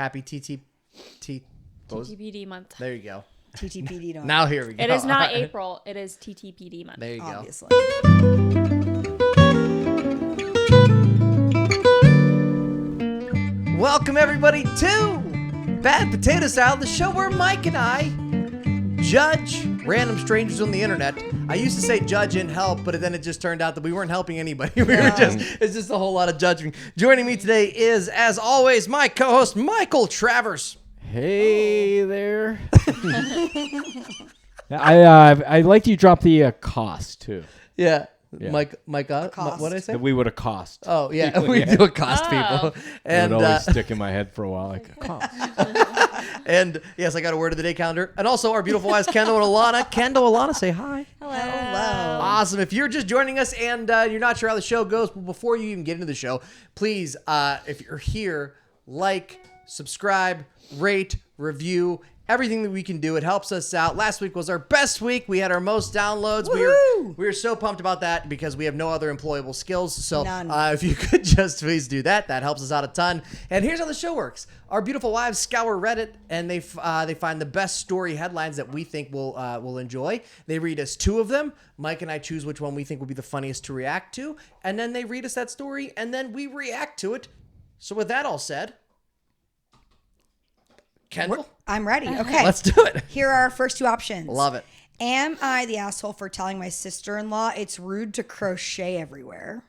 Happy TTPD month. There you go. TTPD. Don't. Now here we go. It is not April. It is TTPD month. There you Obviously. go. Welcome everybody to Bad Potato Salad, the show where Mike and I judge random strangers on the internet. I used to say judge and help, but then it just turned out that we weren't helping anybody. It's just a whole lot of judging. Joining me today is, as always, my co-host Michael Travers. Hey there. I liked you drop the cost too. Yeah. Yeah. Mike, Accost. what did I say? That we would accost. Oh, yeah, we do accost people. And And it would always stick in my head for a while, like accost. and yes, I got a word of the day calendar. And also our beautiful wives, Kendyll and Alana. Kendyll, Alana, say hi. Hello. Awesome. If you're just joining us and you're not sure how the show goes, but before you even get into the show, please, if you're here, like, subscribe, rate, review, everything that we can do. It helps us out. Last week was our best week. We had our most downloads. We were so pumped about that because we have no other employable skills. So if you could just please do that, that helps us out a ton. And here's how the show works. Our beautiful wives scour Reddit and they find the best story headlines that we think we'll enjoy. They read us 2 of them. Mike and I choose which one we think will be the funniest to react to. And then they read us that story and then we react to it. So with that all said, Kendyll? I'm ready. Okay. Let's do it. Here are our first 2 options. Love it. Am I the asshole for telling my sister-in-law it's rude to crochet everywhere?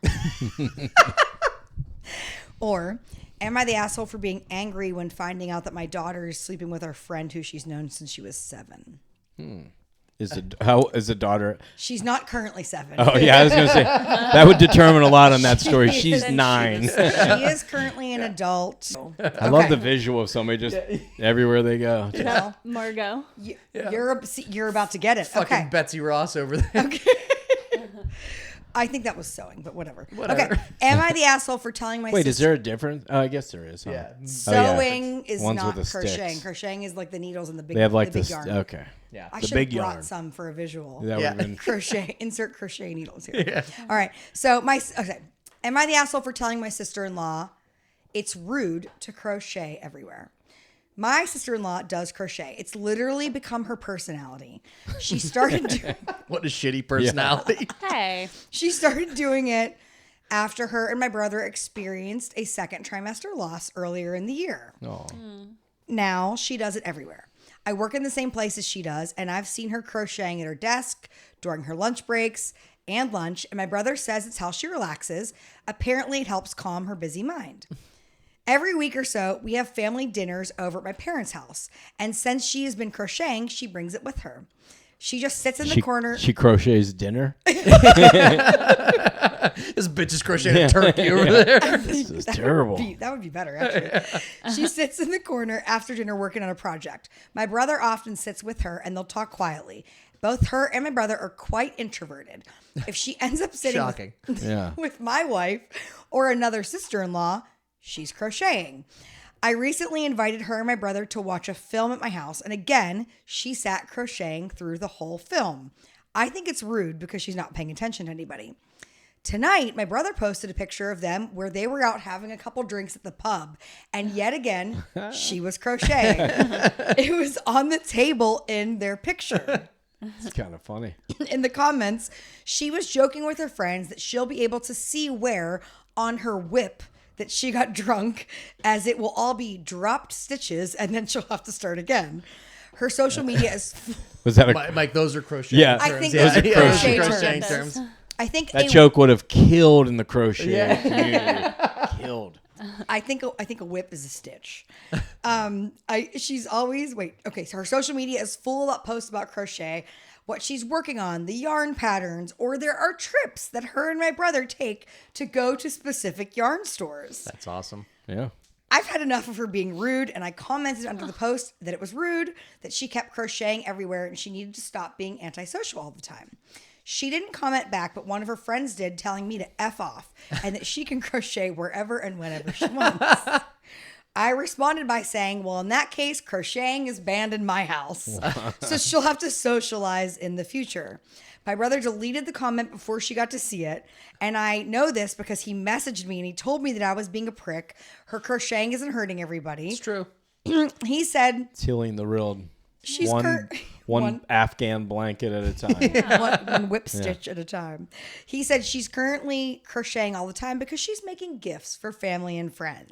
Or am I the asshole for being angry when finding out that my daughter is sleeping with our friend who she's known since she was 7? How is the daughter? She's not currently 7. Oh yeah, I was gonna say that would determine a lot on that story. She's 9. She is currently an adult. I love the visual of somebody just everywhere they go. Well, Margot. you're about to get it. Fucking Okay. Betsy Ross over there. Okay. I think that was sewing, but whatever. Okay. Am I the asshole for telling my Wait, sister? is there a difference? I guess there is. Huh? Yeah. Sewing is One's not with the crocheting. sticks. Crocheting is like the needles and the big, They have like the big this. yarn. Okay. Yeah. I the should have big brought yarn. some for a visual. That would have been. Crochet. Insert crochet needles here. Yeah. All right. So am I the asshole for telling my sister-in-law it's rude to crochet everywhere? My sister-in-law does crochet. It's literally become her personality. She started doing What a shitty personality. Hey. She started doing it after her and my brother experienced a second trimester loss earlier in the year. Oh. Now she does it everywhere. I work in the same place as she does, and I've seen her crocheting at her desk during her lunch breaks and lunch, and my brother says it's how she relaxes. Apparently, it helps calm her busy mind. Every week or so, we have family dinners over at my parents' house, and since she has been crocheting, she brings it with her. She just sits in the corner. She crochets dinner. This bitch is crocheting a turkey over there. This is terrible. That would be better, actually. She sits in the corner after dinner working on a project. My brother often sits with her, and they'll talk quietly. Both her and my brother are quite introverted. If she ends up sitting with my wife or another sister-in-law, she's crocheting. I recently invited her and my brother to watch a film at my house, and again, she sat crocheting through the whole film. I think it's rude because she's not paying attention to anybody. Tonight, my brother posted a picture of them where they were out having a couple drinks at the pub, and yet again, she was crocheting. It was on the table in their picture. It's kind of funny. In the comments, she was joking with her friends that she'll be able to see where on her whip that she got drunk, as it will all be dropped stitches and then she'll have to start again. Her social media is... Was that a... Mike, those are crochet Yeah. terms. I think those those are are crocheting terms. I think That joke would have killed in the crochet community. Killed. I think a whip is a stitch. She's always so her social media is full of posts about crochet, what she's working on, the yarn patterns, or there are trips that her and my brother take to go to specific yarn stores. That's awesome. Yeah. I've had enough of her being rude, and I commented under the post that it was rude that she kept crocheting everywhere and she needed to stop being antisocial all the time. She didn't comment back, but one of her friends did, telling me to F off and that she can crochet wherever and whenever she wants. I responded by saying, well, in that case, crocheting is banned in my house. So she'll have to socialize in the future. My brother deleted the comment before she got to see it. And I know this because he messaged me and he told me that I was being a prick. Her crocheting isn't hurting everybody. It's true. He said It's healing the world. she's One Afghan blanket at a time. one whip stitch at a time. He said she's currently crocheting all the time because she's making gifts for family and friends.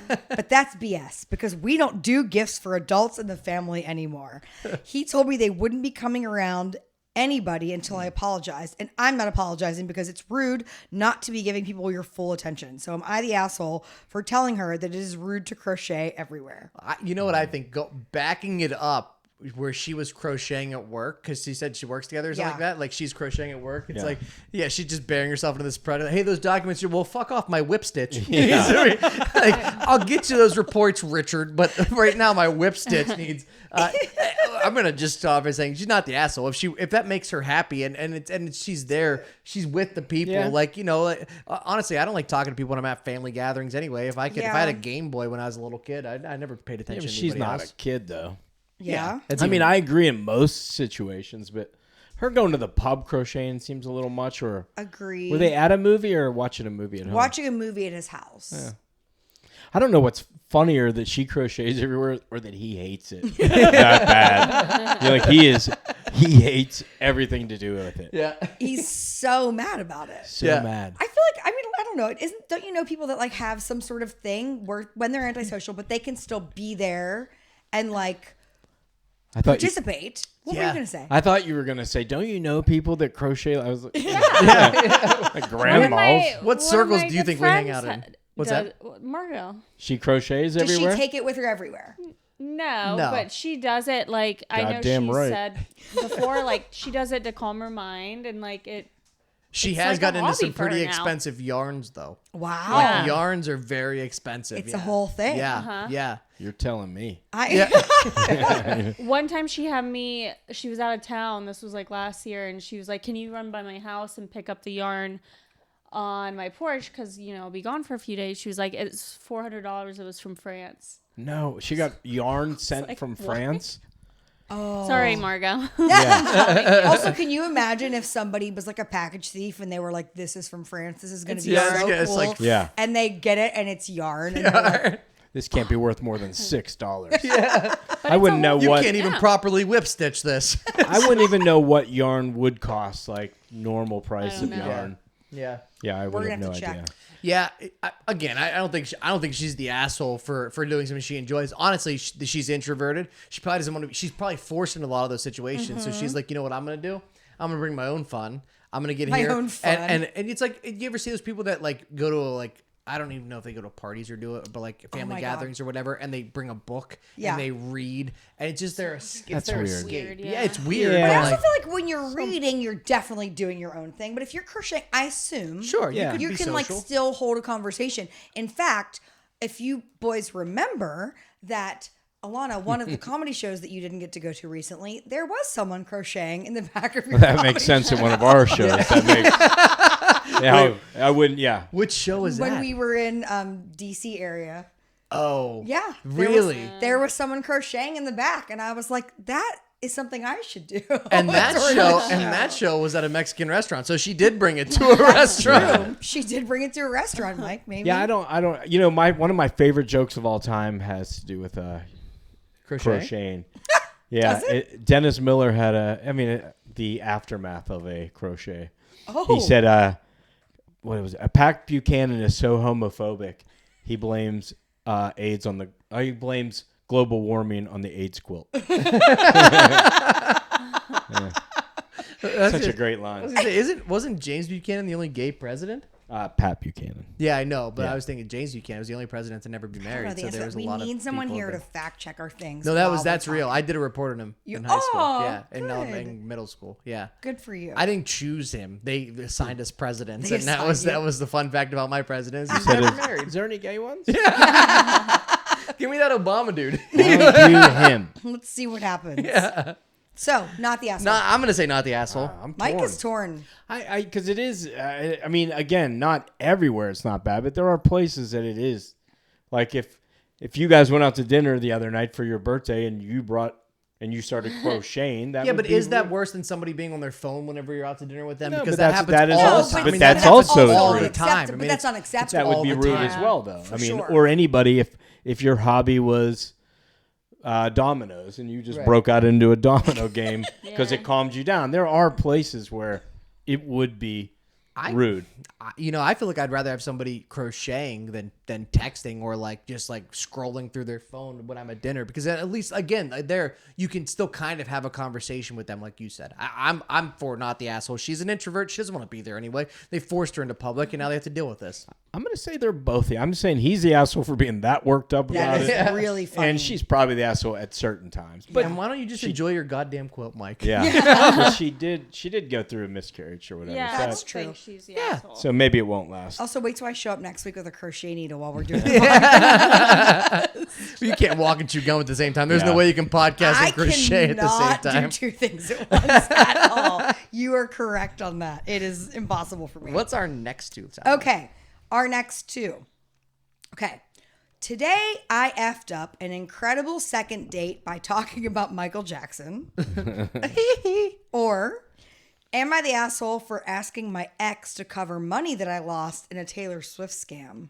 But that's BS because we don't do gifts for adults in the family anymore. He told me they wouldn't be coming around anybody until I apologized. And I'm not apologizing because it's rude not to be giving people your full attention. So am I the asshole for telling her that it is rude to crochet everywhere? You know what I think? Backing it up where she was crocheting at work because she said she works together or something like that. Like she's crocheting at work. It's like, she's just bearing herself into this predator. Hey, those documents, well, fuck off my whip stitch. Like, I'll get you those reports, Richard. But right now my whip stitch needs, I'm going to just stop by saying she's not the asshole. If that makes her happy and she's there, she's with the people. Yeah. Like, honestly, I don't like talking to people when I'm at family gatherings anyway. If I had a Game Boy when I was a little kid, I never paid attention to She's anybody not else. a kid, though. Yeah. I mean, I agree in most situations, but her going to the pub crocheting seems a little much. Or Agree. were they at a movie or watching a movie at home? Watching a movie at his house. Yeah. I don't know what's funnier, that she crochets everywhere or that he hates it that bad. He hates everything to do with it. Yeah. He's so mad about it. So mad. I feel like, I don't know. Don't you know people that like have some sort of thing where when they're antisocial, but they can still be there and like participate? What were you gonna say? I thought you were gonna say, don't you know people that crochet? I was like, like grandmas. What circles do you think we hang out in? What's that? Margot. She crochets Does everywhere. she take it with her everywhere? No, but she does it like I know Goddamn she right. said before, like she does it to calm her mind and like it. She It's has like a gotten into hobby some for her pretty now. expensive yarns, though. Wow. Like, yarns are very expensive. It's a whole thing. Yeah, yeah. You're telling me. One time she was out of town. This was like last year, and she was like, "Can you run by my house and pick up the yarn on my porch? Because I'll be gone for a few days." She was like, "It's $400. It was from France." No, she got yarn sent like, from what? France. Oh. Sorry, Margot. Also, can you imagine if somebody was like a package thief and they were like, "This is from France. This is going to be so cool." it's like, and they get it and it's yarn. And they're like, This can't be worth more than $6. I wouldn't know You what. can't even properly whip stitch this. I wouldn't even know what yarn would cost, like normal price of don't know. yarn. Yeah. Yeah, I would We're have gonna no have to idea. check. Yeah. I don't think she's the asshole for doing something she enjoys. Honestly, she's introverted. She probably doesn't want to. She's probably forced into a lot of those situations. So she's like, you know what I'm gonna do? I'm gonna bring my own fun. I'm gonna get My here. own fun. And it's like, you ever see those people that like go to I don't even know if they go to parties or do it, but like family my gatherings or whatever, and they bring a book Yeah. and they read, and it's just That's their weird. escape. Weird, Yeah, yeah. it's weird. Yeah. But I Like, also feel like when you're reading, you're definitely doing your own thing. But if you're crocheting, I assume sure, Yeah. you you could be can like social. still hold a conversation. In fact, if you boys remember that Alana, one of the comedy shows that you didn't get to go to recently, there was someone crocheting in the back of your That comedy makes sense show. in one of our shows. That makes. Yeah, I wouldn't. Yeah. Which show was When that? we were in DC area. Oh, Yeah. really? There was someone crocheting in the back, and I was like, that is something I should do. And that During show the and that show was at a Mexican restaurant, so she did bring it to a restaurant. She did bring it to a restaurant, Mike. Maybe. Yeah, I don't. You know, one of my favorite jokes of all time has to do with crocheting. Yeah, Does Dennis Miller had the aftermath of a crochet. Oh. He said, what was it? Pat Buchanan is so homophobic, he blames AIDS on the. He blames global warming on the AIDS quilt. Such a great line. Wasn't James Buchanan the only gay president? Pat Buchanan. Yeah, I know, but Yeah. I was thinking James Buchanan was the only president to never be I don't know married. the So answer. there was a We lot of need someone people here to that- fact check our things. No, while that's we're real. talking. I did a report on him You- in high school. Oh, Yeah, good. in middle school. Yeah. Good for you. I didn't choose him. They assigned us presidents, They and that assigned was you. the fun fact about my president. He's Said, never married. is there any gay ones? Give me that Obama dude. I'll do him. Let's see what happens. So, not the asshole. No, I'm gonna say not the asshole. I'm Mike torn. is torn. Because it is. I mean, again, not everywhere it's not bad, but there are places that it is. Like if you guys went out to dinner the other night for your birthday and you started crocheting, that Yeah, would but be is that rude. worse than somebody being on their phone whenever you're out to dinner with them? No, Because but that that happens is all also- the time. but I mean, that's that happens also all rude. the time. I mean, But that's it's unacceptable. That would all be the rude time. as well, though. For I mean, sure. or anybody if your hobby was dominoes, and you just Right. broke out into a domino game because Yeah. it calmed you down. There are places where it would be rude. I feel like I'd rather have somebody crocheting than texting or like just like scrolling through their phone when I'm at dinner, because at least again there you can still kind of have a conversation with them, like you said. I'm for not the asshole. She's an introvert. She doesn't want to be there anyway. They forced her into public, and now they have to deal with this. I'm gonna say they're both. I'm saying he's the asshole for being that worked up about That is it, really funny. and she's probably the asshole at certain times. But And why don't you just enjoy your goddamn quilt, Mike? yeah, But she did go through a miscarriage or whatever. Yeah, so I That's don't true. think she's the Yeah. asshole. So maybe it won't last. Also, wait till I show up next week with a crochet needle while we're doing the podcast. You can't walk and chew gum at the same time. There's no Yeah. way you can podcast I and crochet at the same cannot time. do two things at once at all. You are correct on that. It is impossible for me. What's our next two? Okay, our next two. Okay, today I effed up an incredible second date by talking about Michael Jackson. Or am I the asshole for asking my ex to cover money that I lost in a Taylor Swift scam?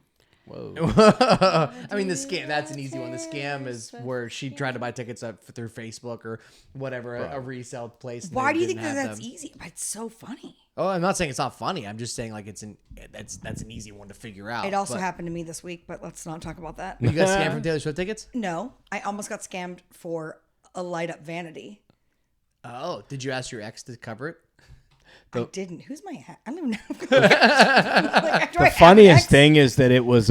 I mean, the scam, that's an easy one. The scam is where she tried to buy tickets up through Facebook or whatever, a resale place. and Why they do you think didn't that have that's them. easy? But it's so funny. Oh, I'm not saying it's not funny. I'm just saying like that's an easy one to figure out. It also But happened to me this week, but let's not talk about that. You got scammed from Taylor Swift tickets? No, I almost got scammed for a light up vanity. Oh, did you ask your ex to cover it? I didn't. Who's my hat? I don't even know. The funniest thing is that it was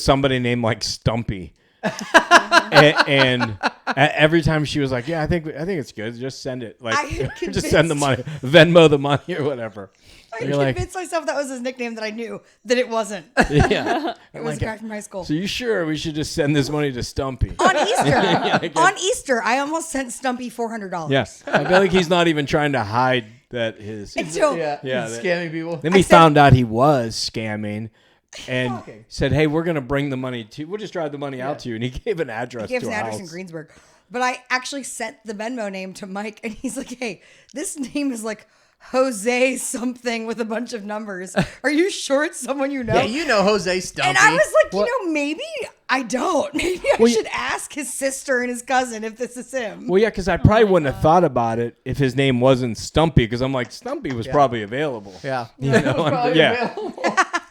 somebody named like Stumpy, and every time she was like, "Yeah, I think it's good. Just send it. Like, I had just send the money, convinced- Venmo the money or whatever." I You're like, convinced myself that was his nickname that I knew that it wasn't. yeah. It was a guy from high school. So you sure we should just send this money to Stumpy? On Easter, on Easter, I almost sent Stumpy $400. Yes, I feel like he's not even trying to hide that his. And so Yeah, that- scamming people. Then we said- found out he was scamming, and Okay. said, "Hey, we're gonna bring the money to. We'll just drive the money out to you." And he gave an address. he gave to us an a address house. in Greensburg. But I actually sent the Venmo name to Mike, and he's like, "Hey, this name is like Jose something with a bunch of numbers. Are you sure it's someone you know?" Yeah, you know Jose Stumpy. And I was like, What- maybe I don't. Maybe I should ask his sister and his cousin if this is him. Well, yeah, because I probably wouldn't have thought about it if his name wasn't Stumpy, because I'm like, Stumpy was probably available. yeah. You know, Probably yeah. available.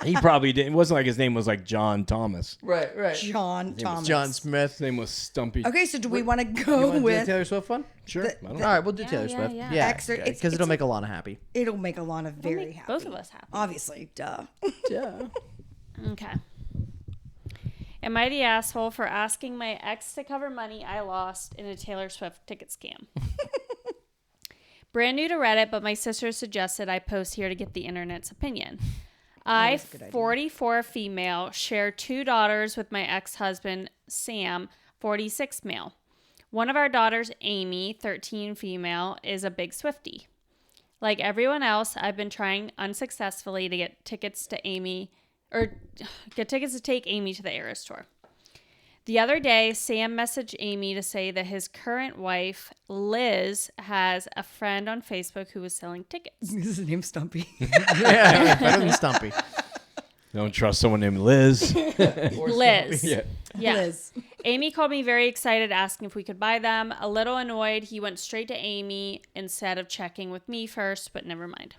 He probably didn't. It wasn't like his name was like John Thomas. Right. John Thomas. John Smith. His name was Stumpy. Okay, so do we want to You go want to do the with? Taylor Swift one? Sure. I don't All right, we'll do Taylor yeah, Swift. yeah. Yeah, Extra- it's- because it'll it's make Alana happy. It'll make Alana very Make happy. both of us happy. Obviously, duh. Yeah. Okay. Am I the asshole for asking my ex to cover money I lost in a Taylor Swift ticket scam? Brand new to Reddit, but my sister suggested I post here to get the internet's opinion. I, that's a good idea. 44 female, share 2 daughters with my ex-husband, Sam, 46 male. One of our daughters, Amy, 13 female, is a big Swiftie. Like everyone else, I've been trying unsuccessfully to get tickets to take Amy to the Eras tour. The other day, Sam messaged Amy to say that his current wife, Liz, has a friend on Facebook who was selling tickets. This is his name, Stumpy. Yeah, better than Stumpy. Don't trust someone named Liz. Liz. Yeah. Yeah. Liz. Amy called me very excited, asking if we could buy them. A little annoyed, he went straight to Amy instead of checking with me first, but never mind.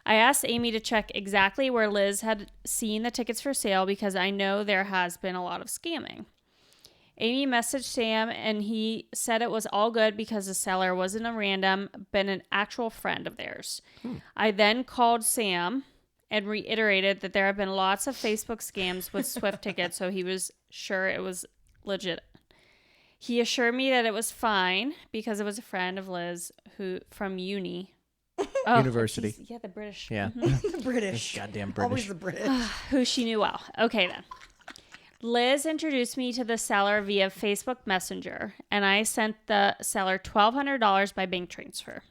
I asked Amy to check exactly where Liz had seen the tickets for sale because I know there has been a lot of scamming. Amy messaged Sam and he said it was all good because the seller wasn't a random, but an actual friend of theirs. I then called Sam and reiterated that there have been lots of Facebook scams with Swift tickets, so he was sure it was legit. He assured me that it was fine because it was a friend of Liz who from uni. Oh, University. geez, yeah, the British. Yeah. The British. Goddamn Always British. the British. Who she knew well. Okay, then. Liz introduced me to the seller via Facebook Messenger, and I sent the seller $1,200 by bank transfer.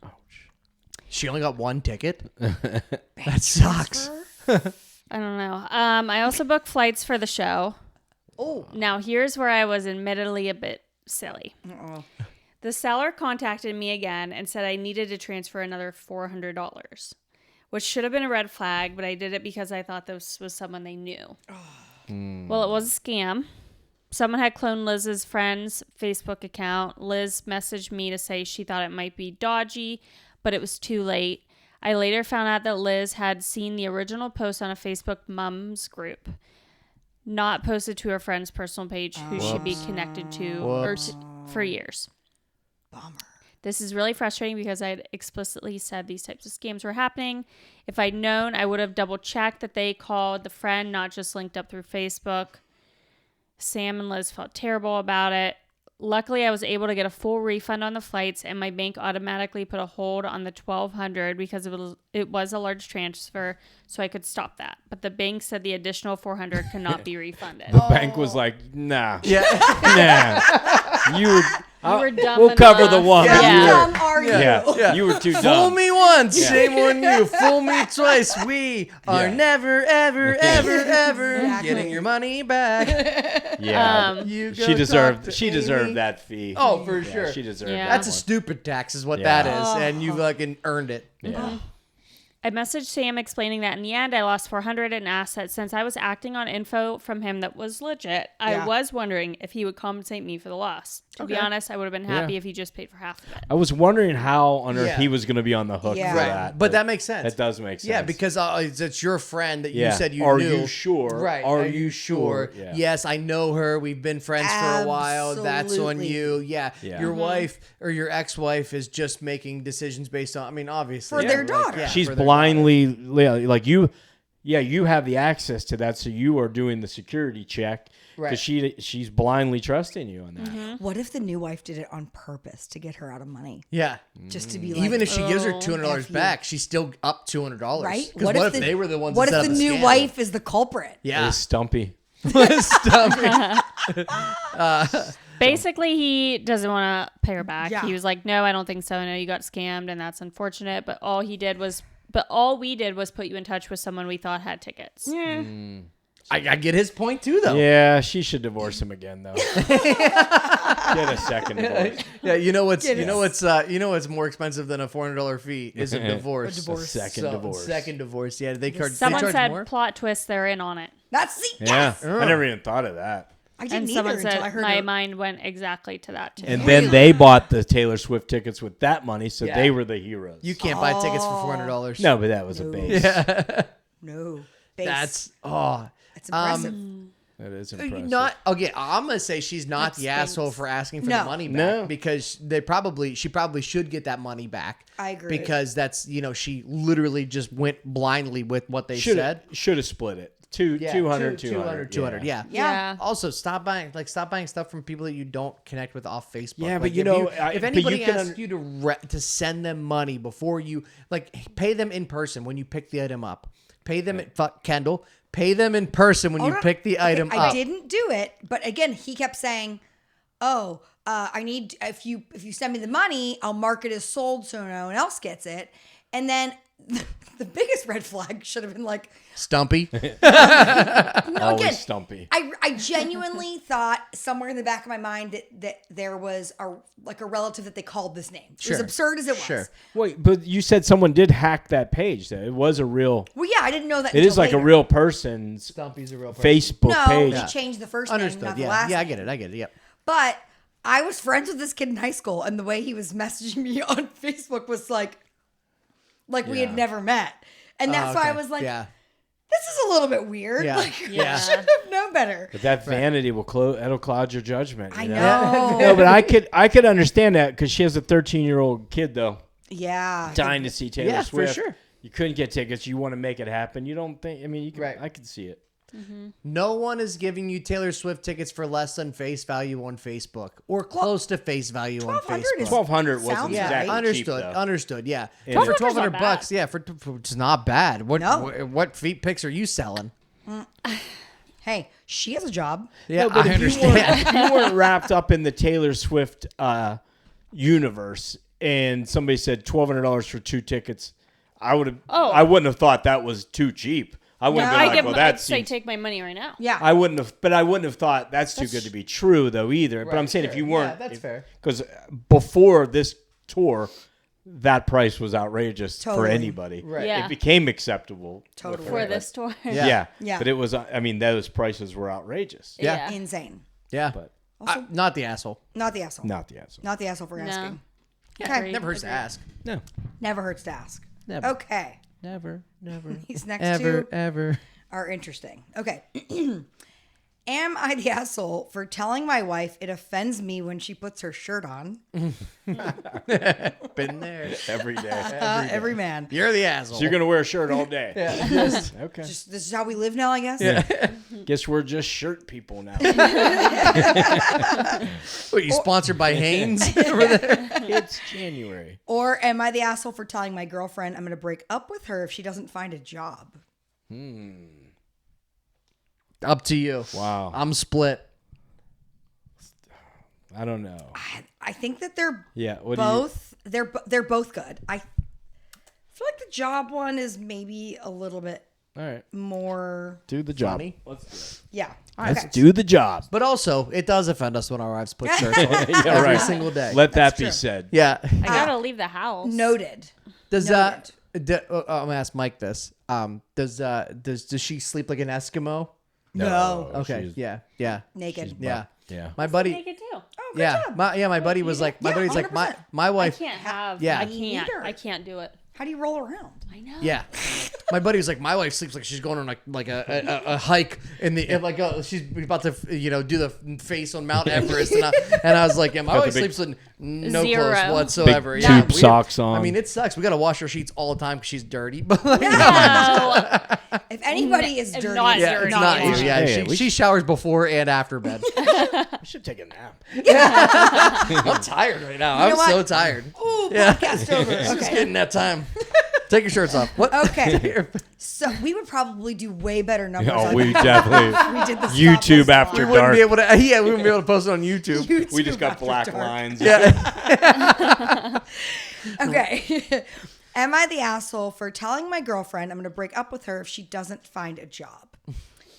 She only got one ticket? That sucks. I don't know. I also booked flights for the show. Oh. Now, here's where I was admittedly a bit silly. Uh-oh. The seller contacted me again and said I needed to transfer another $400, which should have been a red flag, but I did it because I thought this was someone they knew. Well, it was a scam. Someone had cloned Liz's friend's Facebook account. Liz messaged me to say she thought it might be dodgy, but it was too late. I later found out that Liz had seen the original post on a Facebook mums group, not posted to her friend's personal page who should be connected to for years. Bummer. This is really frustrating because I had explicitly said these types of scams were happening. If I'd known, I would have double checked that they called the friend, not just linked up through Facebook. Sam and Liz felt terrible about it. Luckily, I was able to get a full refund on the flights, and my bank automatically put a hold on the $1,200 because it was a large transfer, so I could stop that. But the bank said the additional $400 cannot be refunded. The bank was like, nah. Yeah. Nah. You were dumb we'll cover the enough. one. Yeah. How You were- dumb are you? Yeah. You were too dumb. Fool me once, Yeah. shame on you. Fool me twice. We are Yeah. never, ever, ever, ever Exactly. getting your money back. Yeah. You she go deserved. talk to She Amy. deserved that fee. Oh, for Yeah, sure. She deserved. Yeah. that That's a one. stupid tax, is what Yeah. that is, and you fucking earned it. Yeah. I messaged Sam explaining that in the end I lost $400 in assets since I was acting on info from him that was legit. Yeah. I was wondering if he would compensate me for the loss. To be honest, I would have been happy Yeah. if he just paid for half of it. I was wondering how on earth Yeah. he was going to be on the hook Yeah. for Right. that. But that makes sense. That does make sense. Yeah, because it's your friend that Yeah. you said you Are knew. you sure? Right. Are you sure? Yeah. Yes, I know her. We've been friends for a while. That's on Absolutely. you. Yeah. Yeah. Your wife or your ex-wife is just making decisions based on, I mean, obviously. For their like, daughter. yeah, She's for their blindly like you. Yeah, you have the access to that, so you are doing the security check because Right. she's blindly trusting you on that. Mm-hmm. What if the new wife did it on purpose to get her out of money? daughter. Yeah. Just to be like, Even if she gives her Oh, $200 F you. back, she's still up $200. right? Because what if they were the ones What that if set the up new scandal? wife is the culprit? Yeah. It's Stumpy. Basically, he doesn't want to pay her back. Yeah. He was like, "No, I don't think so. I know you got scammed, and that's unfortunate. But all we did was put you in touch with someone we thought had tickets." I get his point too, though. Yeah, she should divorce him again though. Get a second divorce. Yeah, you know what's more expensive than a $400 fee is a divorce. Second divorce. Second divorce. Yeah, they charge. Someone they charge said, more? "Plot twist, they're in on it." That's the Yeah, yes. I never even thought of that. I And didn't either someone until I said, heard "My her. mind went exactly to that too." And then they bought the Taylor Swift tickets with that money, so Yeah. they were the heroes. You can't buy tickets for $400. No, but that was a base. No, base. That's It's impressive. That is impressive. not okay. I'm gonna say she's not the asshole for asking for No. the money back No. because she probably should get that money back. I agree. Because that's she literally just went blindly with what they said. Should have split it. 200, 200. Yeah. Yeah. Also, stop buying stuff from people that you don't connect with off Facebook. Yeah, Like, but if anybody can asks you to send them money before you pay them in person when you pick the item up. Pay them Kendyll. Pay them in person when you pick the item up. I didn't do it, but again, he kept saying, "Oh, I need if you send me the money, I'll mark it as sold so no one else gets it." And then the biggest red flag should have been like, Stumpy. Always again, Stumpy. I genuinely thought somewhere in the back of my mind that there was a relative that they called this name. Sure. As absurd as it was. Sure. Wait, but you said someone did hack that page. Though. It was a real. Well, yeah, I didn't know that. It is until like a later. real person's Stumpy's a real person. Facebook No, page. they changed the first name, Understood. not the Yeah. last Yeah, I name. get it. Yep. But I was friends with this kid in high school, and the way he was messaging me on Facebook was like we had Yeah. never met. And that's why I was like, yeah. this is a little bit weird. Yeah. Like, Yeah. I should have known better. But that vanity it'll cloud your judgment. I you know. No, but I could understand that because she has a 13-year-old kid though, Yeah. dying to see Taylor Yeah, for Swift. sure. You couldn't get tickets. You want to make it happen. You don't think? I mean, you can. Right. I could see it. No one is giving you Taylor Swift tickets for less than face value on Facebook or close to face value on 1,200 Facebook. is- 1,200 wasn't Sounds Yeah, exactly understood. cheap though. Understood. Yeah, Yeah. for 1,200 not bucks. Yeah, for it's not bad. What No. what feet pics are you selling? Hey, she has a job. Yeah, No, but I if understand. if you weren't wrapped up in the Taylor Swift universe, and somebody said $1,200 for 2 tickets, I wouldn't have thought that was too cheap. I wouldn't No. have been like, well, that I'd say seems. take my money right now. Yeah. I wouldn't have thought that's too good to be true though either. But I'm saying if you weren't, Yeah, that's fair. Because before this tour, that price was outrageous for Totally. anybody. Right. Yeah. It became acceptable. Totally. For this tour. Yeah. Yeah. Yeah. But it was. I mean, those prices were outrageous. Yeah. Insane. Yeah. But Not the asshole. Not the asshole. not the asshole. Not the asshole for No. asking. Yeah, Okay. never hurts to ask. No. Never hurts to ask. Never. Okay. Never. These next Ever, two ever. are interesting. Okay. Am I the asshole for telling my wife it offends me when she puts her shirt on? Been there. Every day. Every man. You're the asshole. So you're going to wear a shirt all day. Okay. Just, this is how we live now, I guess. Guess we're just shirt people now. What, you sponsored by Hanes? It's January. Or am I the asshole for telling my girlfriend I'm going to break up with her if she doesn't find a job? Up to you. Wow. I'm split. I don't know. I think that they're Yeah. What both they're both good. I feel like the job one is maybe a little bit All right. more. Do the job. Funny. Let's Yeah. Let's Okay. do the job. But also, it does offend us when our wives put shirts on Yeah, every right. single day. Let that That's be true. said. Yeah. I gotta leave the house. Noted. Does Noted. I'm gonna ask Mike this. Does she sleep like an Eskimo? No. Okay. she's- Yeah. Naked. Yeah. Yeah. My buddy. Naked too. Oh, good Yeah. job. My buddy was like. My Yeah, buddy's like 100%. my I wife. can't have. Yeah. I Me can't. neither. I can't do it. How do you roll around? I know. Yeah. My buddy was like, my wife sleeps like she's going on like a hike in the she's about to do the face on Mount Everest, and I was like, yeah, my Got the wife big- sleeps with no Zero. clothes whatsoever. Big Yeah, tube socks on. I mean, it sucks. We gotta wash our sheets all the time because she's dirty. But like, No. If anybody is dirty, Not it's yeah, dirty. it's not Yeah. you. Yeah, Yeah, we she showers before and after bed. We should take a nap. I'm tired right now. I'm know what? so tired. Ooh, Yeah. podcast over. It's just Okay. getting that time. Take your shirts off. What? Okay. So we would probably do way better numbers. Oh, on we that definitely. if we did the YouTube stop list after line. We wouldn't dark. be able to. Yeah, we wouldn't be able to post it on YouTube. YouTube We just got after black dark. lines. Yeah. Okay. Am I the asshole for telling my girlfriend I'm going to break up with her if she doesn't find a job?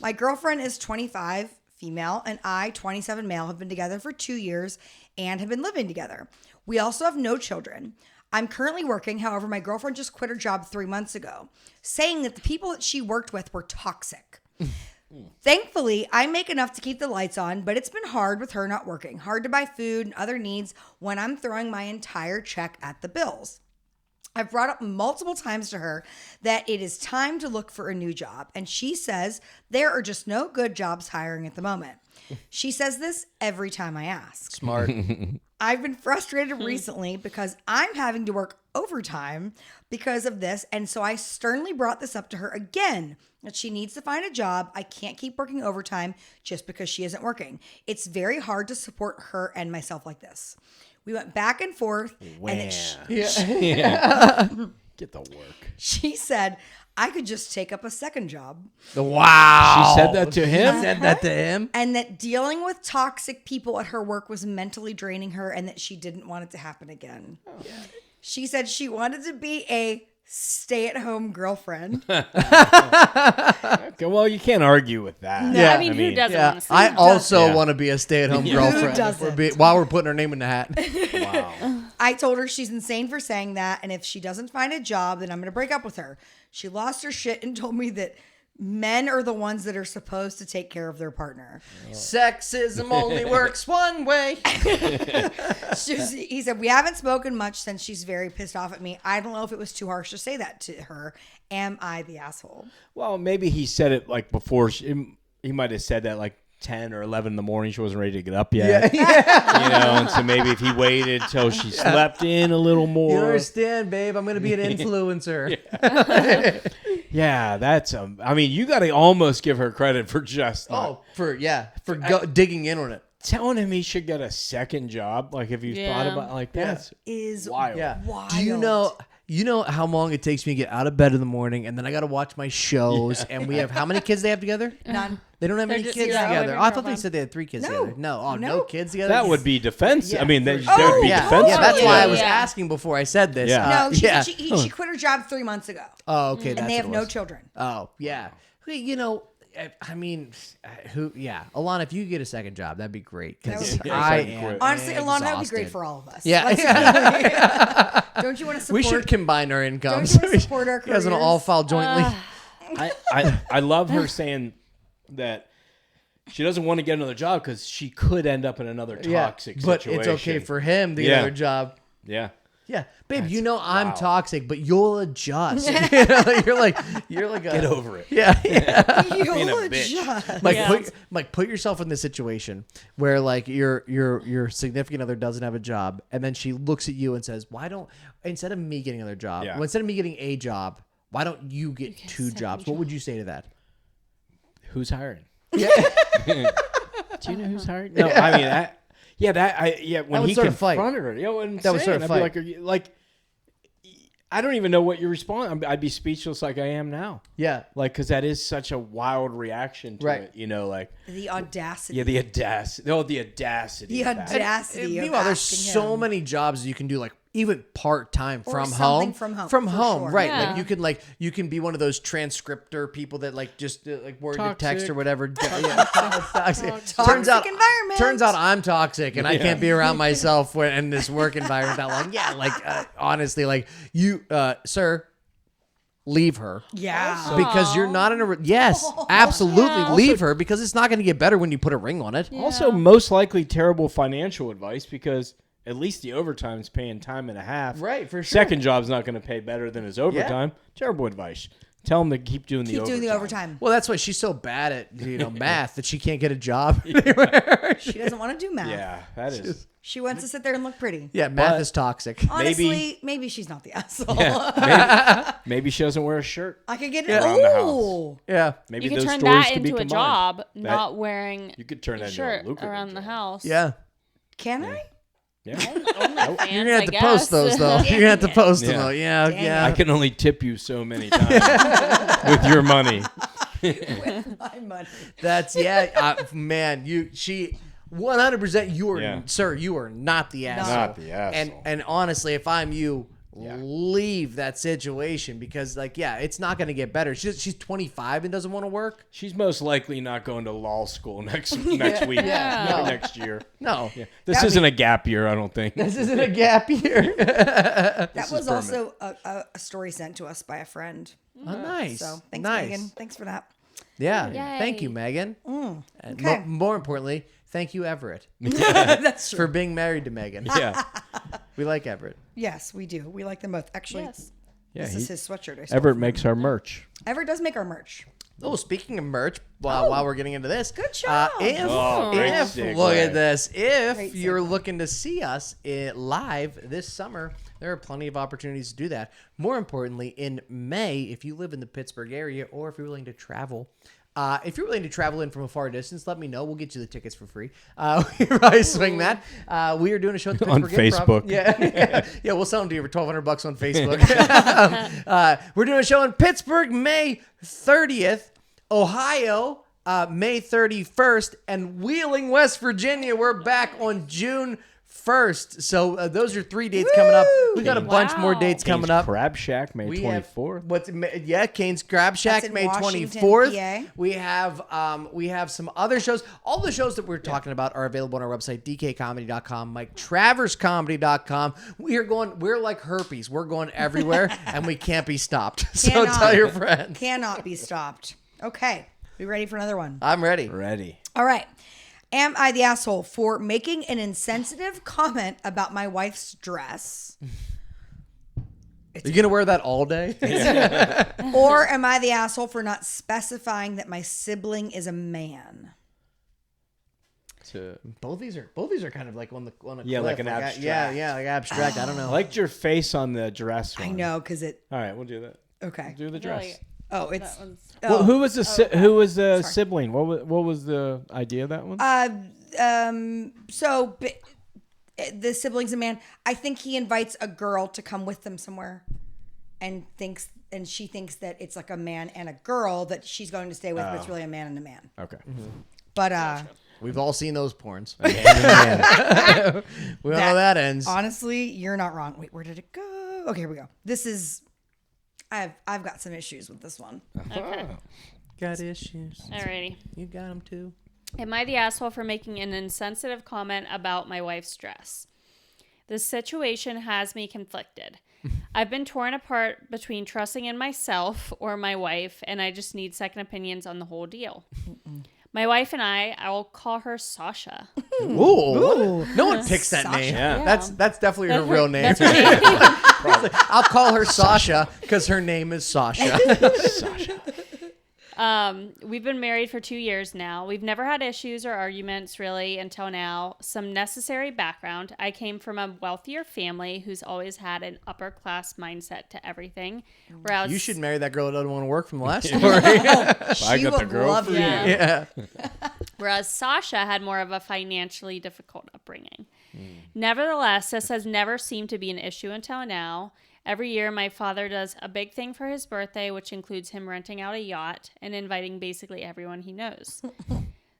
My girlfriend is 25, female, and I, 27, male, have been together for 2 years and have been living together. We also have no children. I'm currently working. However, my girlfriend just quit her job 3 months ago, saying that the people that she worked with were toxic. Thankfully, I make enough to keep the lights on, but it's been hard with her not working. Hard to buy food and other needs when I'm throwing my entire check at the bills. I've brought up multiple times to her that it is time to look for a new job, and she says there are just no good jobs hiring at the moment. She says this every time I ask. Smart. I've been frustrated recently because I'm having to work overtime because of this. And so I sternly brought this up to her again that she needs to find a job. I can't keep working overtime just because she isn't working. It's very hard to support her and myself like this. We went back and forth. And then Get the work. she said, I could just take up a second job. Wow. She said that to him? She said that to him? And that dealing with toxic people at her work was mentally draining her and that she didn't want it to happen again. She said she wanted to be a stay-at-home girlfriend. Okay, well, you can't argue with that. Yeah. I mean, who doesn't Yeah, want to see I that? also Yeah. want to be a stay-at-home Who girlfriend. doesn't? While we're putting her name in the hat. Wow. I told her she's insane for saying that, and if she doesn't find a job, then I'm going to break up with her. She lost her shit and told me that men are the ones that are supposed to take care of their partner. Sexism only works one way. He said, we haven't spoken much since she's very pissed off at me. I don't know if it was too harsh to say that to her. Am I the asshole? Well, maybe he said it like before. He might have said that like 10 or 11 in the morning. She wasn't ready to get up yet. And so maybe if he waited till she slept in a little more. You understand, babe? I'm going to be an influencer. Yeah, that's I mean, you got to almost give her credit for just not for digging in on it. telling him he should get a second job. Like, if you thought Yeah. about like Yeah. that's Is wild. Yeah. wild. Do you know how long it takes me to get out of bed in the morning, and then I got to watch my shows, and we have how many kids they have together? None. They don't have They're any just kids zero. together. Women I thought they girlfriend. said they had 3 kids No. together. No, No. no kids together. That would be defense. Yeah, I mean, for that sure. would be yeah. defensive. Yeah, that's why I was Yeah. asking before I said this. Yeah. No, she yeah. said she quit her job 3 months ago. Oh, okay. That's And they have what it no was. children. Oh, yeah. You know, I mean, Alana, if you get a second job, that'd be great. That would Because be I great. am Honestly, Alana, that would be great exhausted. for all of us. Yeah. Don't you want to support? We should combine our incomes. Don't you wanna support our You guys want to careers? all file jointly? I love her saying that she doesn't want to get another job because she could end up in another toxic but situation. it's okay for him to get another job. Yeah. Yeah, babe, I'm toxic, but you'll adjust. You're like Get over it. Yeah. Being a bitch. Put yourself in this situation where like your significant other doesn't have a job, and then she looks at you and says, "Why don't instead of me getting another job, instead of me getting a job, why don't you get two jobs?" What would you say to that? Who's hiring? Yeah. Do you know who's hiring? No, I mean that. Yeah, when he confronted her, that was sort of fight. I'd be like, I don't even know what your response. I'd be speechless like I am now. Yeah, like because that is such a wild reaction to it. Like the audacity. Yeah, the audacity. Oh, the audacity. The audacity. Meanwhile, there's so many jobs that you can do, like even part time from home. From home, sure. right? Yeah. Like you can be one of those transcriptor people that like just like word to text Toxic. or whatever. Toxic. Toxic environment. Turns out I'm toxic and I can't be around myself in this work environment that long. Yeah, like honestly, like you, sir. Leave her. Yeah. Because you're not in a... Yes, absolutely leave her because it's not going to get better when you put a ring on it. Yeah. Also, most likely terrible financial advice because at least the overtime's paying time and a half. Right, for sure. Second job's not going to pay better than his overtime. Terrible advice. Tell him to keep doing the overtime. Well, Well, that's why she's so bad at math that she can't get a job. she doesn't want to do math. Yeah, that is. She wants to sit there and look pretty. Yeah, math is toxic. Honestly, maybe she's not the asshole. Maybe she doesn't wear a shirt. I could get it. Around the house. Ooh. Yeah. Maybe You could those turn stories that could be into a combined. job, not wearing You could turn a that shirt into a lucrative around the job. house. Yeah. Can I? Yeah. You're going to have to post those, though. You're going to have to post them, though. Yeah, yeah. I can only tip you so many times with your money. With my money. That's, man, 100% you are, sir, you are not the asshole. Not the asshole. And honestly, if I'm you, leave that situation because, like, it's not going to get better. She's 25 and doesn't want to work. She's most likely not going to law school next week. Next year. No. Yeah. This isn't a gap year, I don't think. This isn't a gap year. That was also a story sent to us by a friend. Oh, nice. So thanks, nice. Megan. Thanks for that. Yeah. Yay. Thank you, Megan. And Okay. more importantly, thank you, Everett, That's true. for being married to Megan. Yeah. We like Everett. Yes, we do. We like them both. Actually, Yes. this is his sweatshirt. I stole Everett from makes our merch. him. Everett does make our merch. Oh, speaking of merch, while we're getting into this, Good job. great look at segue. this. If Great you're segue. looking to see us live this summer, there are plenty of opportunities to do that. More importantly, in May, if you live in the Pittsburgh area or if you're willing to travel. If you're willing to travel in from a far distance, let me know. We'll get you the tickets for free. We probably swing that. We are doing a show at the On Pittsburgh Improv. Facebook. Yeah, we'll sell them to you for $1,200 on Facebook. We're doing a show in Pittsburgh, May 30th, Ohio, May 31st, and Wheeling, West Virginia. We're back on June 1st. So those are 3 dates coming up. We got a bunch more dates coming up. Crab Shack, May We 24th. have Kane's Crab Shack, That's in May Washington, 24th. PA. We have some other shows. All the shows that we're talking about are available on our website, dkcomedy.com, MikeTraversComedy.com. We're like herpes. We're going everywhere, and we can't be stopped. So Cannot. tell your friends. Cannot be stopped. Okay. We ready for another one? I'm ready. Ready. All right. Am I the asshole for making an insensitive comment about my wife's dress? Are you gonna wear that all day? Or am I the asshole for not specifying that my sibling is a man? Both these are kind of like on a Yeah, cliff. like an abstract. Like abstract. I don't know. I liked your face on the dress one. I know, because it... All right, we'll do that. Okay. Do the dress. Really? Oh, it's... That one's... Well, who was the sibling? What was the idea of that one? So the sibling's a man. I think he invites a girl to come with them somewhere, and she thinks that it's like a man and a girl that she's going to stay with, but it's really a man and a man. Okay. But We've all seen those porns. We all know that ends. honestly, you're not wrong. Wait, where did it go? Okay, here we go. This is... I've got some issues with this one. Okay. Got issues. Alrighty. You got them too. Am I the asshole for making an insensitive comment about my wife's dress? This situation has me conflicted. I've been torn apart between trusting in myself or my wife, and I just need second opinions on the whole deal. My wife and I will call her Sasha. Ooh. No one picks that Sasha. name. Yeah. That's definitely her real name. That's her name. I'll call her Sasha because her name is Sasha. We've been married for 2 years now. We've never had issues or arguments really until now. Some necessary background. I came from a wealthier family who's always had an upper class mindset to everything. Whereas You should marry that girl that doesn't want to work from the last story. I She got the would girl love for you. you. Yeah. Yeah. Whereas Sasha had more of a financially difficult upbringing. Nevertheless, this has never seemed to be an issue until now. Every year, my father does a big thing for his birthday, which includes him renting out a yacht and inviting basically everyone he knows.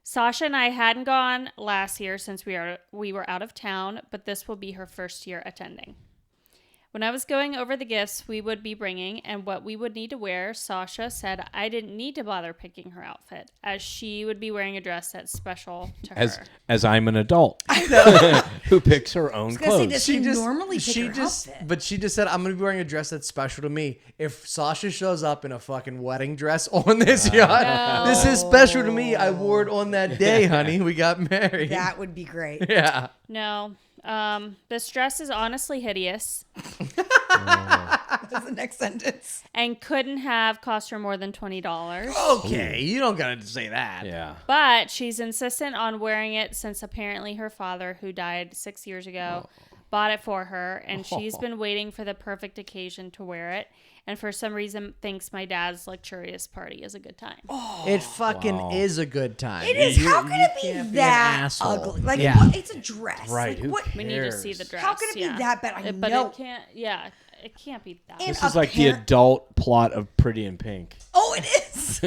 Sasha and I hadn't gone last year since we were out of town, but this will be her first year attending. When I was going over the gifts we would be bringing and what we would need to wear, Sasha said I didn't need to bother picking her outfit, as she would be wearing a dress that's special to her. As I'm an adult who picks her own gonna say, clothes. does she normally pick her outfit? But she just said, I'm going to be wearing a dress that's special to me. If Sasha shows up in a fucking wedding dress on this yacht, this is special to me. I wore it on that day, honey. We got married. That would be great. Yeah. No. This dress is honestly hideous That's the next sentence. and couldn't have cost her more than $20. Okay, you don't got to say that. Yeah. But she's insistent on wearing it since apparently her father, who died 6 years ago, bought it for her, and she's been waiting for the perfect occasion to wear it. And for some reason, thinks my dad's luxurious party is a good time. It fucking is a good time. It is. How can it be can't be an that asshole. ugly? Like, Yeah. what? It's a dress. Right, Like, who what? We need to see the cares? dress. How can it be that bad? I But know. it can't. Yeah, it can't be that. And This is like the apparent- adult plot of Pretty in Pink. Oh, it is.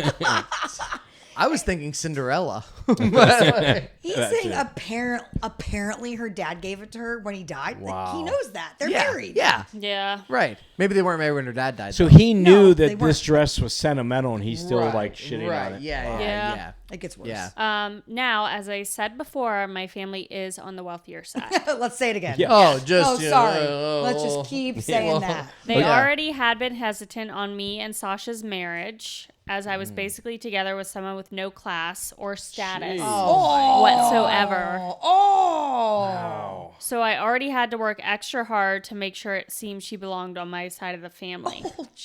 I was thinking Cinderella. He's That saying too. apparently her dad gave it to her when he died. Like, Wow. he knows that. They're yeah. married. Yeah. Yeah. Right. Maybe they weren't married when her dad died. So though. he knew No, they that weren't. this dress was sentimental, and he's still Right, like shitting right. on it. Yeah, Yeah. yeah. It gets worse. Yeah. Now, as I said before, my family is on the wealthier side. Let's say it again. Yeah. Oh, just Oh, sorry. oh, Let's just keep saying that. They Yeah. already had been hesitant on me and Sasha's marriage, as I was basically together with someone with no class or status whatsoever. Oh. So I already had to work extra hard to make sure it seemed she belonged on my side of the family.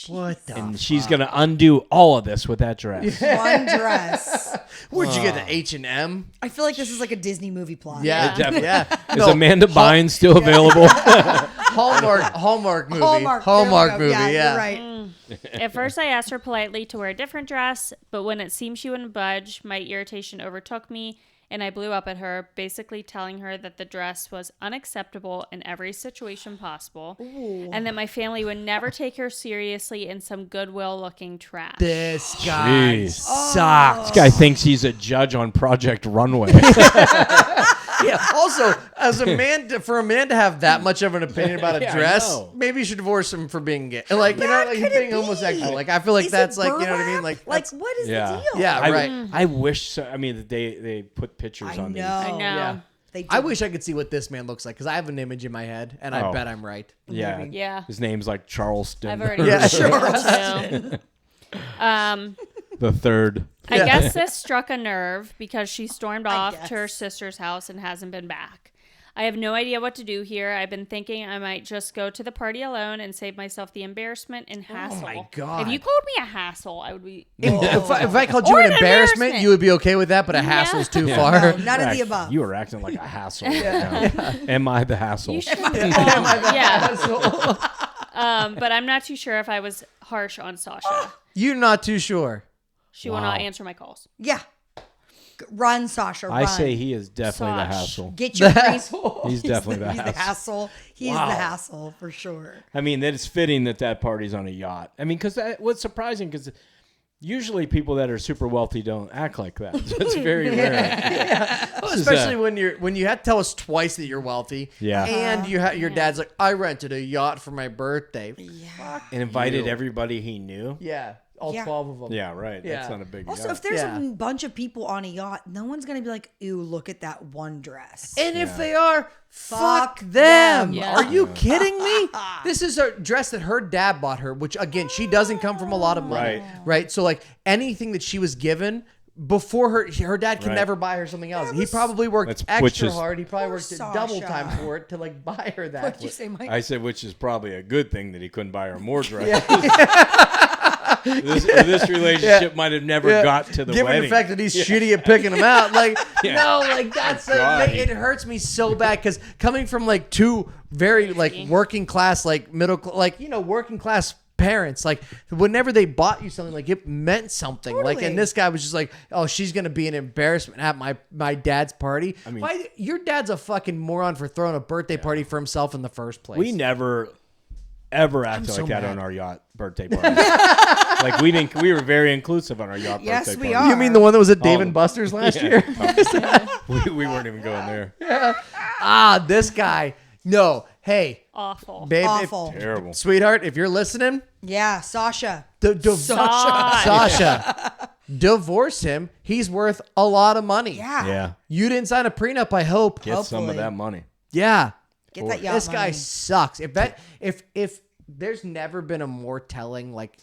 What the? And she's gonna undo all of this with that dress. One dress. Where'd you get the H&M? I feel like this is like a Disney movie plot. Yeah, definitely. yeah. Is No, Amanda Bynes still available? Hallmark movie. Hallmark. Hallmark There we movie. go. Yeah. You're right. At first, I asked her politely to wear a different dress, but when it seemed she wouldn't budge, my irritation overtook me, and I blew up at her, basically telling her that the dress was unacceptable in every situation possible, and that my family would never take her seriously in some goodwill-looking trash. This guy Jeez. sucks. This guy thinks he's a judge on Project Runway. Yeah. Also, as a man, for a man to have that much of an opinion about a Yeah, I dress, know. maybe you should divorce him for being gay. Like, you know, bad like could it being be? homosexual. Like, I feel like Is that's it like, you know what I mean? Like, burlap? that's, what is Yeah. the deal? Yeah, I, right. I wish so. I mean, they put pictures I on know. I know. Yeah. They do. I wish I could see what this man looks like because I have an image in my head, and I Oh. bet I'm right. these. Yeah. Yeah. His name's like Charleston. I've already Yeah, sure. sure. the third. I guess this struck a nerve because she stormed off guess. to her sister's house and hasn't been back. I have no idea what to do here. I've been thinking I might just go to the party alone and save myself the embarrassment and hassle. my God. If you called me a hassle, I would be. If I called you Or an an embarrassment, embarrassment. you would be okay with that, but a hassle's too Yeah. far. No, none of the Act- above. You were acting like a hassle. Yeah. Am I the hassle? You should. Yeah. But I'm not too sure if I was harsh on Sasha. You're not too sure. She will not answer my calls. Yeah. Run, Sasha. Run. I say he is definitely the Sosh. hassle. Get your green. He's definitely the He's the hassle. hassle. He's Wow. the hassle for sure. I mean, that it's fitting that party's on a yacht. I mean, because what's surprising, because usually people that are super wealthy don't act like that. So it's very rare. Well, This is especially when you have to tell us twice that you're wealthy. Yeah. And your dad's like, I rented a yacht for my birthday. And invited everybody he knew. Yeah. All Yeah. 12 of them. Yeah, right. Yeah. That's not a big Also, yacht. if there's Yeah. a bunch of people on a yacht, no one's going to be like, ooh, look at that one dress. And if they are, fuck Fuck them. them. Yeah. Are you kidding me? This is a dress that her dad bought her, which again, she doesn't come from a lot of money. Right. Right. So like anything that she was given before her dad could Right. never buy her something else. He probably worked which extra is- hard. He probably worked Sasha. double time for it to like buy her that. What'd you say, Mike? I said, which is probably a good thing that he couldn't buy her more dresses. This relationship might have never got to the Given wedding. the fact that he's shitty at picking them out, like no, like that's God. it hurts me so bad because coming from like two very like working class, like middle, like working class parents, like whenever they bought you something, like it meant something. Like, Totally. and this guy was just like, oh, she's gonna be an embarrassment at my dad's party. I mean, your dad's a fucking moron for throwing a birthday party for himself in the first place. We never ever acted so like that mad. on our yacht birthday party. Like we were very inclusive on our yacht Yes, birthday we party. are. You mean the one that was at Dave Oh. and Buster's last year? We weren't even going there. This guy. No, hey, Awful. babe, Awful. Terrible. sweetheart, if you're listening, Yeah, Sasha. Sasha, divorce him. He's worth a lot of money. Yeah. Yeah. You didn't sign a prenup, I hope. Get some of Hopefully. that money. Yeah. Get that yacht This guy money. sucks. If there's never been a more telling like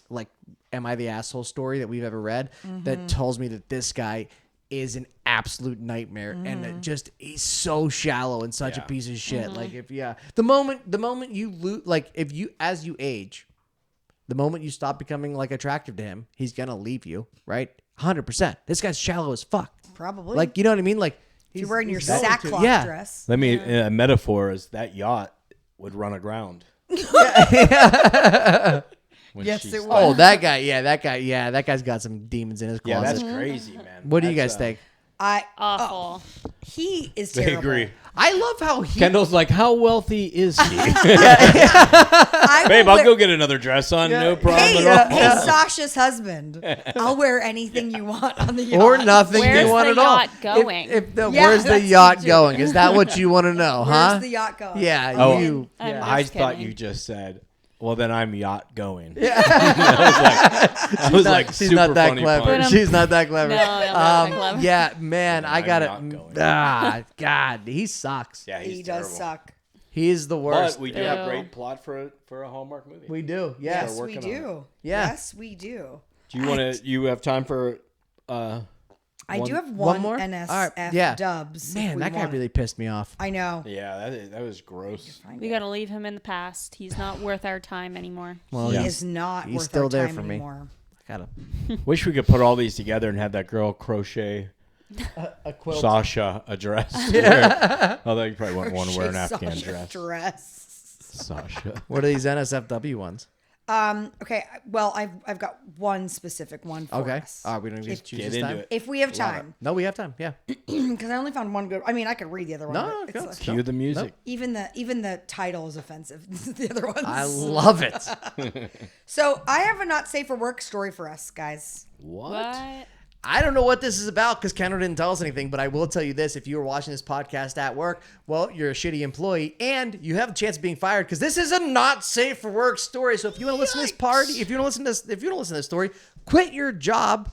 am I the asshole story that we've ever read that tells me that this guy is an absolute nightmare and that just he's so shallow and such a Yeah. piece of shit. Like the moment you lose, like if you as you age, the moment you stop becoming like attractive to him, he's gonna leave you, right? 100%. This guy's shallow as fuck. Probably. Like, you know what I mean? Like if you're wearing your he's going to. sackcloth Yeah. dress. Let me a metaphor is that yacht would run aground. When Yes, she's- it would. Oh, that guy. That guy's got some demons in his Yeah, closet. that's crazy, man. What do you That's, guys think? Awful. He is They terrible. agree. I love how he. Kendall's like, how wealthy is he? I Babe, will I'll wear- go get another dress on. No problem Hey, at all. hey, Sasha's husband. I'll wear anything you want on the yacht. or nothing Where's you want the at all. yacht going? Yeah, Where's the that's yacht me too. going? Is that what you want to know, huh? Where's the yacht going? Yeah, Oh. you. I'm Yeah. just I thought kidding. you just said, well, then I'm yacht going. Yeah. I was like, She's super not that funny clever. pun. She's not that clever. No, I'm not that clever. Yeah, man, I I'm got not it. going. God, he sucks. Yeah, he's He terrible. does suck. He is the worst. But we do have Ew. great plot for a Hallmark movie. We do. Yes. Yes, we working on do. Yeah. Yes, we do. Do you want to? You have time for? I do have one one more? NSF All right, yeah. dubs. if Man, we that guy want. really pissed me off. I know. Yeah, that was gross. We gotta leave him in the past. He's not worth our time anymore. Well, He Yeah. is not He's worth still our there time for me. anymore. Gotta Wish we could put all these together and have that girl crochet a quilt. Sasha a dress. Yeah. Although you probably wouldn't want to wear an Crochet Afghan Sasha dress. Sasha. What are these NSFW ones? Okay. Well, I've got one specific one for Okay. us. All right, we don't get to choose Get this into time. it. If we have time, No, we have time. Yeah. because I only found one good. I mean, I could read the other one. No, but go. it's Cue the music. even the title is offensive. The other ones. I love it. So I have a not safe for work story for us, guys. What? I don't know what this is about because Kendall didn't tell us anything, but I will tell you this. If you were watching this podcast at work, well, you're a shitty employee and you have a chance of being fired because this is a not safe for work story. So if you want to listen to this party, if you want to listen to this story, quit your job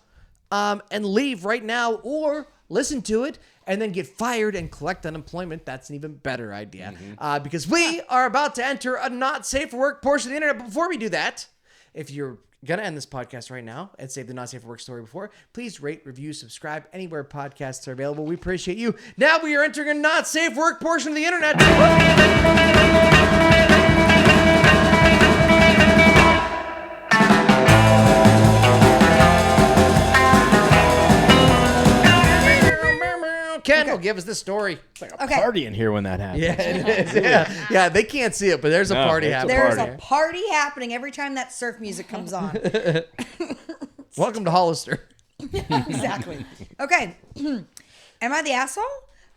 and leave right now or listen to it and then get fired and collect unemployment. That's an even better idea because we are about to enter a not safe for work portion of the internet. But before we do that, if you're gonna end this podcast right now and save the not safe for work story before, please rate, review, subscribe anywhere podcasts are available. We appreciate you. Now we are entering a not safe work portion of the internet. Kendall, give us the story. Okay. Party in here when that happens. Yeah, it is. Yeah, they can't see it, but there's a No, party it's a happening. There's party. a party happening every time that surf music comes on. Welcome to Hollister. Exactly. Okay. Am I the asshole?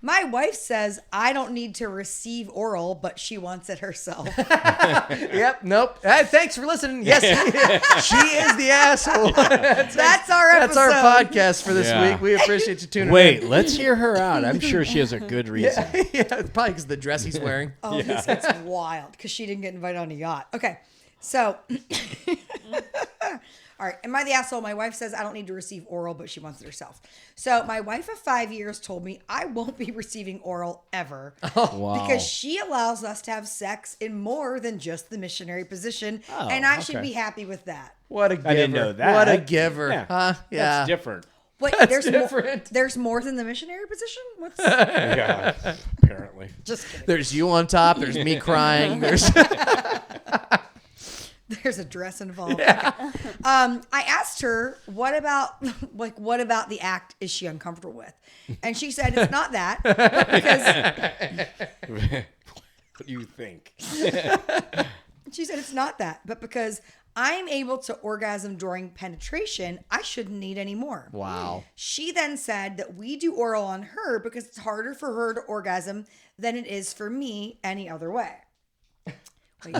My wife says I don't need to receive oral, but she wants it herself. Yep. Nope. Hey, thanks for listening. Yes, she is the asshole. That's our episode. That's our podcast for this Yeah. week. We appreciate you tuning Wait, in. let's hear her out. I'm sure she has a good reason. Yeah, it's probably because of the dress he's wearing. Oh, this gets wild because she didn't get invited on a yacht. Okay. So, all right. Am I the asshole? My wife says I don't need to receive oral, but she wants it herself. So, my wife of 5 years told me I won't be receiving oral ever Wow. because she allows us to have sex in more than just the missionary position. Oh, and I should okay. be happy with that. What a giver. I didn't know that. What a giver. Yeah. Huh? Yeah. That's different. Wait, That's there's more, different. there's more than the missionary position? What's Yeah, apparently. just kidding. There's you on top. There's me crying. There's There's a dress involved. Okay. I asked her, what about the act is she uncomfortable with? And she said it's not that, but because What do you think? she said it's not that, but because I'm able to orgasm during penetration, I shouldn't need any more. wow. She then said that we do oral on her because it's harder for her to orgasm than it is for me any other way. Wait.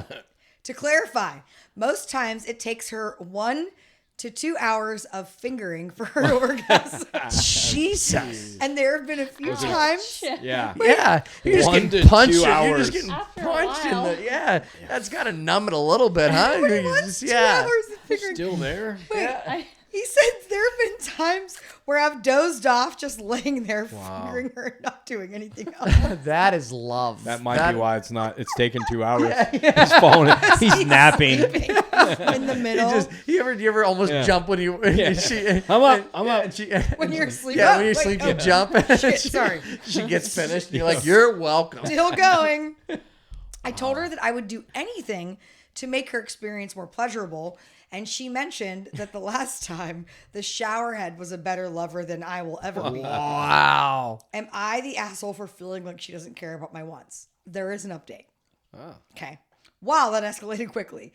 To clarify, most times it takes her 1 to 2 hours of fingering for her to orgasm. Jesus. And there have been a few times. Yeah. Yeah, you're just 1 getting to punched. 2 You're hours. just getting After a punched in while. the. Yeah, that's got to numb it a little bit, huh? Nobody You wants just- 2 yeah. hours of fingering. Still there? Wait, he said there have been times where I've dozed off just laying there fingering her and not doing anything else. That is love. That might be why it's taken 2 hours. He's falling. He's napping. In the middle. You ever almost jump when you I'm up. I'm up. and she, When you're asleep. Yeah, Oh, when you're wait, asleep, oh, you jump. shit, sorry. She gets finished. And you're like, you're welcome. Still going. I told her that I would do anything to make her experience more pleasurable. And she mentioned that the last time the shower head was a better lover than I will ever be. Wow. Am I the asshole for feeling like she doesn't care about my wants? There is an update. Okay. Wow, that escalated quickly.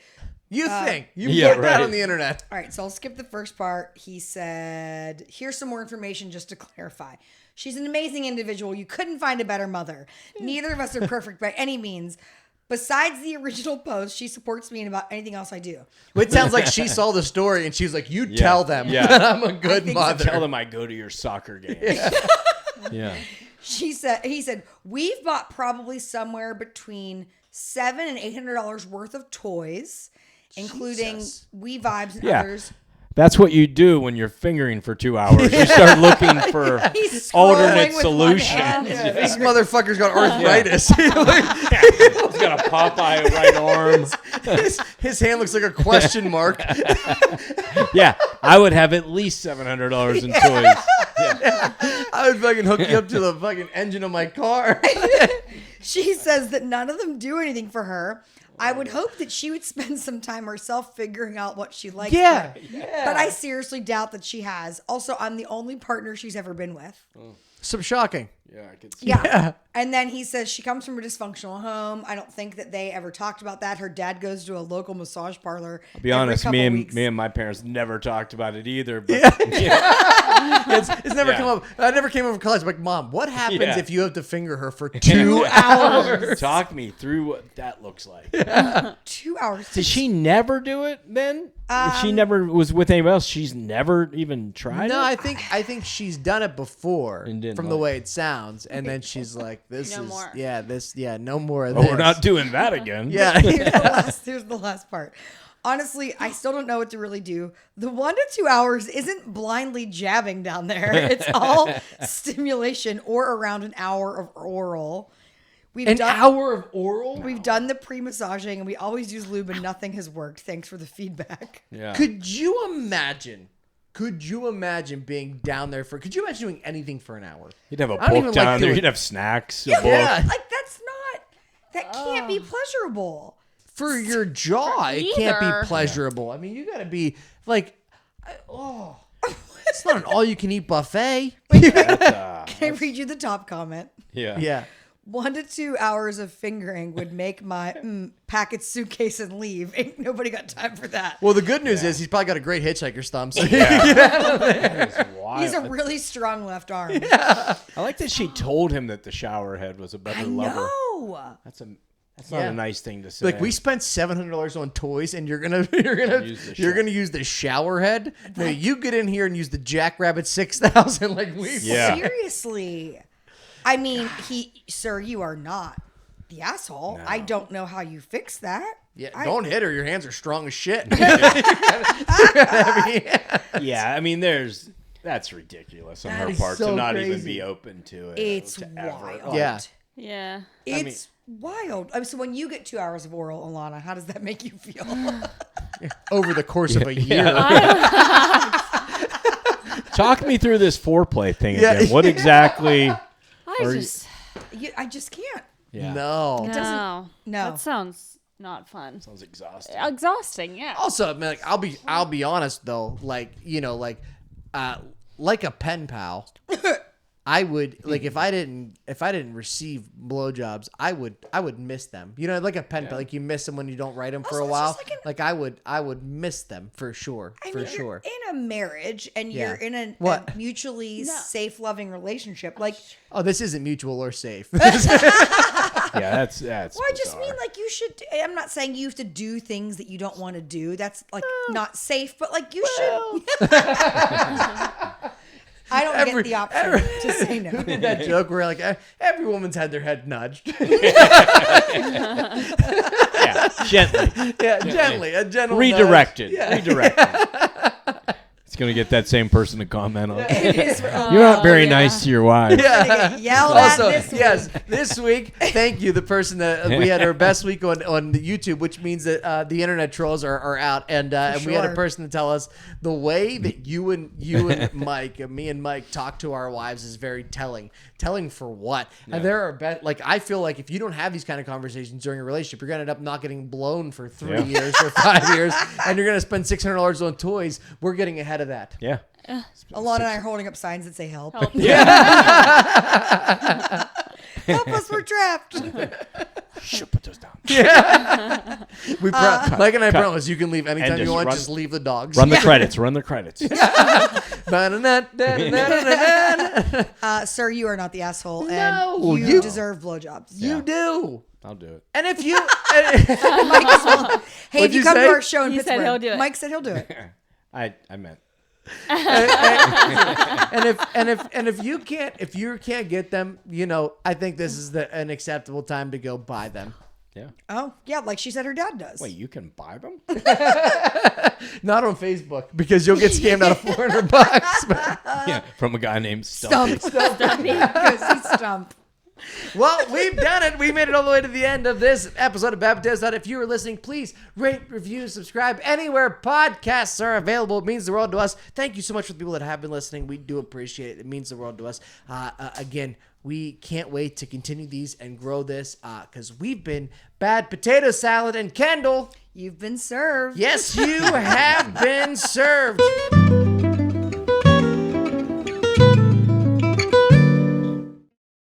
You think. You yeah, put that right. on the internet. All right, so I'll skip the first part. He said, here's some more information just to clarify. She's an amazing individual. You couldn't find a better mother. Neither of us are perfect by any means. Besides the original post, she supports me in about anything else I do. It sounds like she saw the story and she was like, you tell them that I'm a good think so. mother. Tell them I go to your soccer game. Yeah. He said, we've bought probably somewhere between $700 and $800 worth of toys, including Jesus. We Vibes and Yeah. others. That's what you do when you're fingering for 2 hours. You start looking for He's scrolling alternate with one solutions. hand. Yeah, this motherfucker's got arthritis. He's got a Popeye right arm. his hand looks like a question mark. Yeah, I would have at least $700 in toys. I would fucking hook you up to the fucking engine of my car. She says that none of them do anything for her. I would hope that she would spend some time herself figuring out what she likes. Yeah. But I seriously doubt that she has. Also, I'm the only partner she's ever been with. Some shocking. Yeah, I could see. Yeah. And then he says she comes from a dysfunctional home. I don't think that they ever talked about that. Her dad goes to a local massage parlor. I'll be honest, me and my parents never talked about it either. But It's never come up. I never came over from college. Like, Mom, what happens Yeah. if you have to finger her for 2 hours? Talk me through what that looks like. 2 hours. Did she never do it then? If she never was with anybody else, she's never even tried No, it? I think she's done it before And didn't from the like way it sounds, and then she's like, "This No is more. no more of Oh, this." we're not doing that again. Yeah, Here's the last part. Honestly, I still don't know what to really do. The 1 to 2 hours isn't blindly jabbing down there. It's all stimulation or around an hour of oral. an hour of oral. We've done the pre-massaging and we always use lube and nothing has worked. Thanks for the feedback. Yeah. Could you imagine? Being down there for? Could you imagine doing anything for an hour? You'd have a I don't even book like down there. doing- You'd have snacks. A Yeah, book. Yeah. like that can't be pleasurable. For your jaw, it can't either. be pleasurable. I mean, you got to be like, it's not an all-you-can-eat buffet. That's, Can I read you the top comment? yeah. Yeah. 1 to 2 hours of fingering would make my pack its suitcase and leave. Ain't nobody got time for that. Well, the good news is he's probably got a great hitchhiker's thumb. So That is wild. He's a really strong left arm. I like that she told him that the shower head was a better lover. No. That's not Yeah. a nice thing to say. like, we spent $700 on toys, and you're gonna use the shower head. No, you get in here and use the Jackrabbit 6000 like we. Yeah. Seriously. I mean, sir, you are not the asshole. No. I don't know how you fix that. Yeah, don't hit her. Your hands are strong as shit. Yeah, I mean, that's ridiculous on her is part so to not even crazy. be open to it. It's to ever. wild. Yeah. Yeah. It's wild. I mean, so when you get 2 hours of oral, Alana, how does that make you feel? Over the course of a year. Talk me through this foreplay thing Yeah. again. What exactly? I just can't. Yeah. No. No. No. That sounds not fun. Sounds exhausting. Exhausting, yeah. Also, I mean, like, I'll be honest though, like, you know, like a pen pal, I would like if I didn't receive blowjobs, I would miss them. You know, like a pen pal, like you miss them when you don't write them for a Also, it's while. just Like I would miss them for sure, I for mean, sure. You're in a marriage and Yeah. you're in a What? mutually safe, loving relationship. Like, Oh, this isn't mutual or safe. Yeah, that's. well, I just mean like you should. I'm not saying you have to do things that you don't want to do. That's like not safe, but like you should. I don't get the option to say no. Who did that joke where like every woman's had their head nudged? Yeah, gently. Yeah, gently, a gentle Redirected. nudge. Yeah. Redirected. It's going to get that same person to comment on it. It is. You're not very nice to your wife. Yeah. Yelled at Also, this week. yes, this week, thank you, the person that we had our best week on YouTube, which means that the internet trolls are out, and we had a sure. person to tell us the way that you and Mike, me and Mike, talk to our wives is very telling. Telling for what? And there are like I feel like if you don't have these kind of conversations during a relationship, you're gonna end up not getting blown for 3 years or 5 years, and you're gonna spend $600 on toys. We're getting ahead of that. Yeah. Alana and I are holding up signs that say help. Help. Help us, we're trapped. Should put those down. Mike and I promise you can leave anytime And you just want. run- Just leave the dogs. Run the credits. Run the credits. Sir, you are not the asshole, No, and you- you deserve blowjobs. You do. I'll do it. And if you, Mike as well. Hey, What'd if you you come say? to our show in He said Pittsburgh, he'll do it. Mike said he'll do it. I meant. and if you can't get them, you know, I think this is an acceptable time to go buy them. Yeah. Oh, yeah, like she said her dad does. Wait, you can buy them? Not on Facebook because you'll get scammed out of $400. Yeah, from a guy named Stumpy. Stump. Because he's Stump. Well, we've done it. We made it all the way to the end of this episode of Baptist. If you were listening, please rate, review, subscribe anywhere podcasts are available. It means the world to us. Thank you so much for the people that have been listening. We do appreciate it. It means the world to us. Again, we can't wait to continue these and grow this because we've been Bad Potato Salad and Kendyll. You've been served. Yes, you have been served.